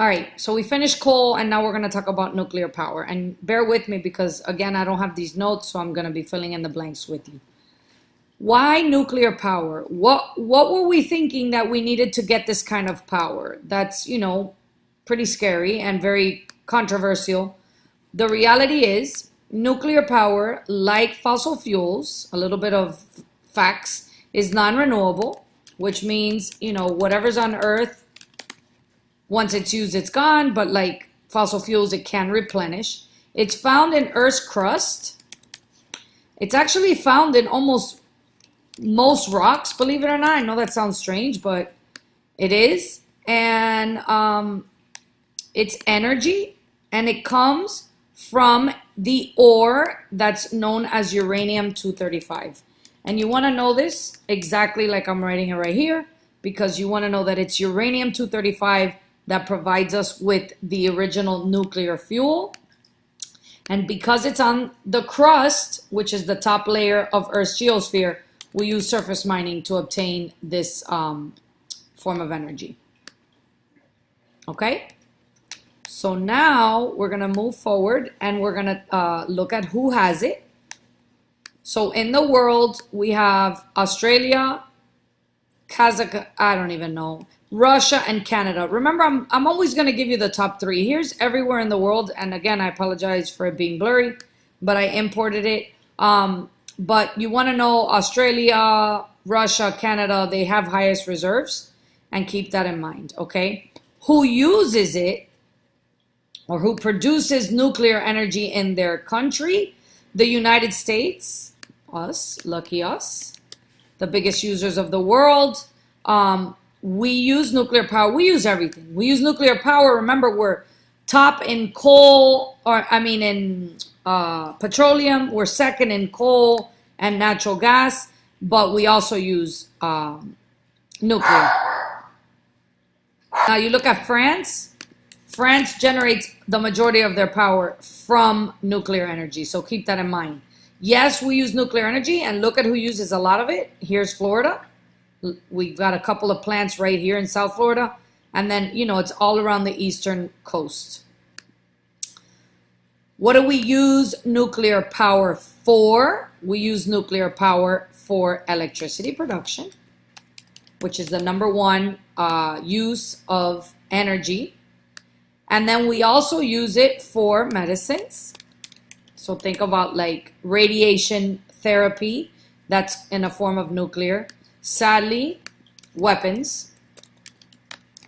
All right, so we finished coal and now we're going to talk about nuclear power. And bear with me because, again, I don't have these notes, so I'm going to be filling in the blanks with you. Why nuclear power? What were we thinking that we needed to get this kind of power? That's, pretty scary and very controversial. The reality is nuclear power, like fossil fuels, a little bit of facts, is non-renewable, which means, whatever's on Earth, once it's used, it's gone, but like fossil fuels, it can replenish. It's found in Earth's crust. It's actually found in almost most rocks, believe it or not. I know that sounds strange, but it is. And it's energy, and it comes from the ore that's known as uranium-235. And you want to know this exactly like I'm writing it right here, because you want to know that it's uranium-235 that provides us with the original nuclear fuel. And because it's on the crust, which is the top layer of Earth's geosphere, we use surface mining to obtain this form of energy. Okay? So now we're going to move forward and we're going to look at who has it. So in the world, we have Australia, Kazakhstan, I don't even know, Russia, and Canada. Remember, I'm always going to give you the top three. Here's everywhere in the world. And again, I apologize for it being blurry, but I imported it. But you want to know Australia, Russia, Canada, they have highest reserves, and keep that in mind, okay? Who uses it or who produces nuclear energy in their country? The United States, us, lucky us, the biggest users of the world. We use nuclear power. We use everything. We use nuclear power. Remember, we're top in coal, in petroleum. We're second in coal and natural gas, but we also use nuclear. Now you look at France. France generates the majority of their power from nuclear energy, so keep that in mind. Yes, we use nuclear energy, and look at who uses a lot of it. Here's Florida. We've got a couple of plants right here in South Florida, and then, it's all around the eastern coast. What do we use nuclear power for? We use nuclear power for electricity production, which is the number one use of energy. And then we also use it for medicines. So think about like radiation therapy, that's in a form of nuclear. Sadly, weapons.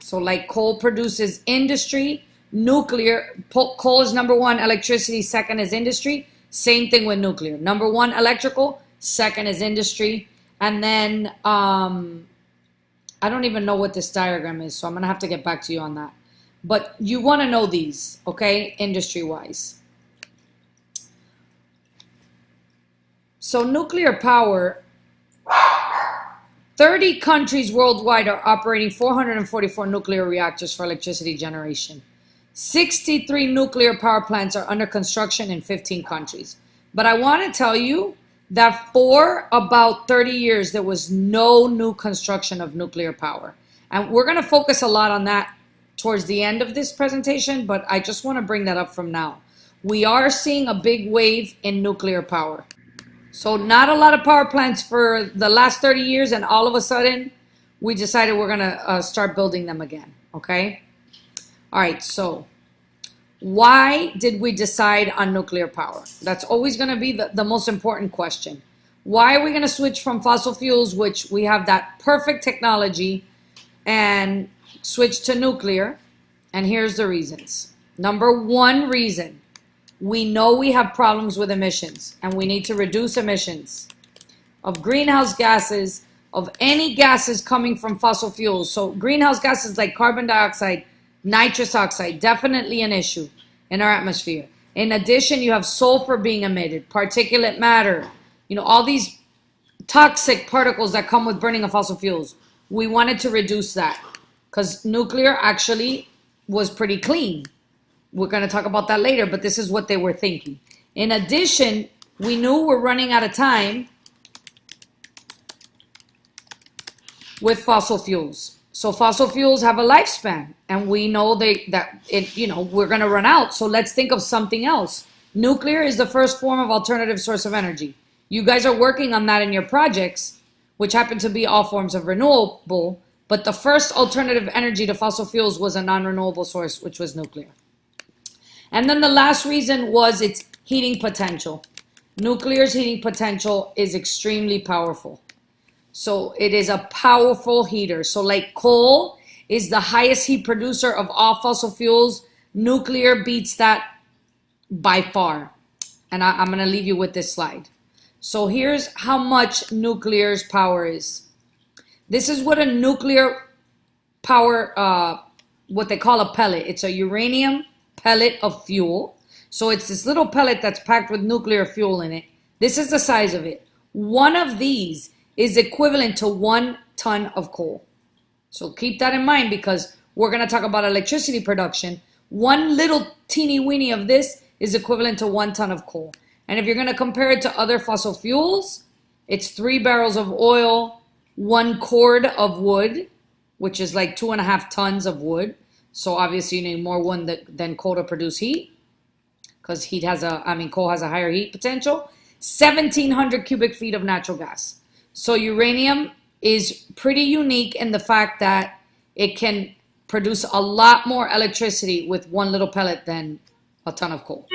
So like coal produces industry, coal is number one, electricity, second is industry. Same thing with nuclear. Number one, electrical, second is industry. And then, I don't even know what this diagram is, so I'm going to have to get back to you on that. But you want to know these, okay, industry-wise. So nuclear power, 30 countries worldwide are operating 444 nuclear reactors for electricity generation. 63 nuclear power plants are under construction in 15 countries. But I want to tell you that for about 30 years, there was no new construction of nuclear power. And we're going to focus a lot on that towards the end of this presentation, but I just want to bring that up from now. We are seeing a big wave in nuclear power. So not a lot of power plants for the last 30 years, and all of a sudden, we decided we're going to start building them again, okay? All right, so why did we decide on nuclear power? That's always going to be the most important question. Why are we going to switch from fossil fuels, which we have that perfect technology, and switch to nuclear? And here's the reasons. Number one reason, we know we have problems with emissions, and we need to reduce emissions of greenhouse gases, of any gases coming from fossil fuels. So greenhouse gases like carbon dioxide, nitrous oxide, definitely an issue in our atmosphere. In addition, you have sulfur being emitted, particulate matter, all these toxic particles that come with burning of fossil fuels. We wanted to reduce that because nuclear actually was pretty clean. We're going to talk about that later, but this is what they were thinking. In addition, we knew we're running out of time with fossil fuels. So fossil fuels have a lifespan, And we know we're going to run out. So let's think of something else. Nuclear is the first form of alternative source of energy. You guys are working on that in your projects, which happen to be all forms of renewable. But the first alternative energy to fossil fuels was a non-renewable source, which was nuclear. And then the last reason was its heating potential. Nuclear's heating potential is extremely powerful. So it is a powerful heater. So like coal is the highest heat producer of all fossil fuels. Nuclear beats that by far. And I'm going to leave you with this slide. So here's how much nuclear's power is. This is what a nuclear power, what they call a pellet. It's a uranium pellet of fuel. So it's this little pellet that's packed with nuclear fuel in it. This is the size of it. One of these is equivalent to 1 ton of coal. So keep that in mind because we're going to talk about electricity production. One little teeny weeny of this is equivalent to 1 ton of coal. And if you're going to compare it to other fossil fuels, it's 3 barrels of oil, 1 cord of wood, which is like 2.5 tons of wood. So obviously you need more wood than coal to produce heat, because coal has a higher heat potential. 1,700 cubic feet of natural gas. So uranium is pretty unique in the fact that it can produce a lot more electricity with one little pellet than a ton of coal.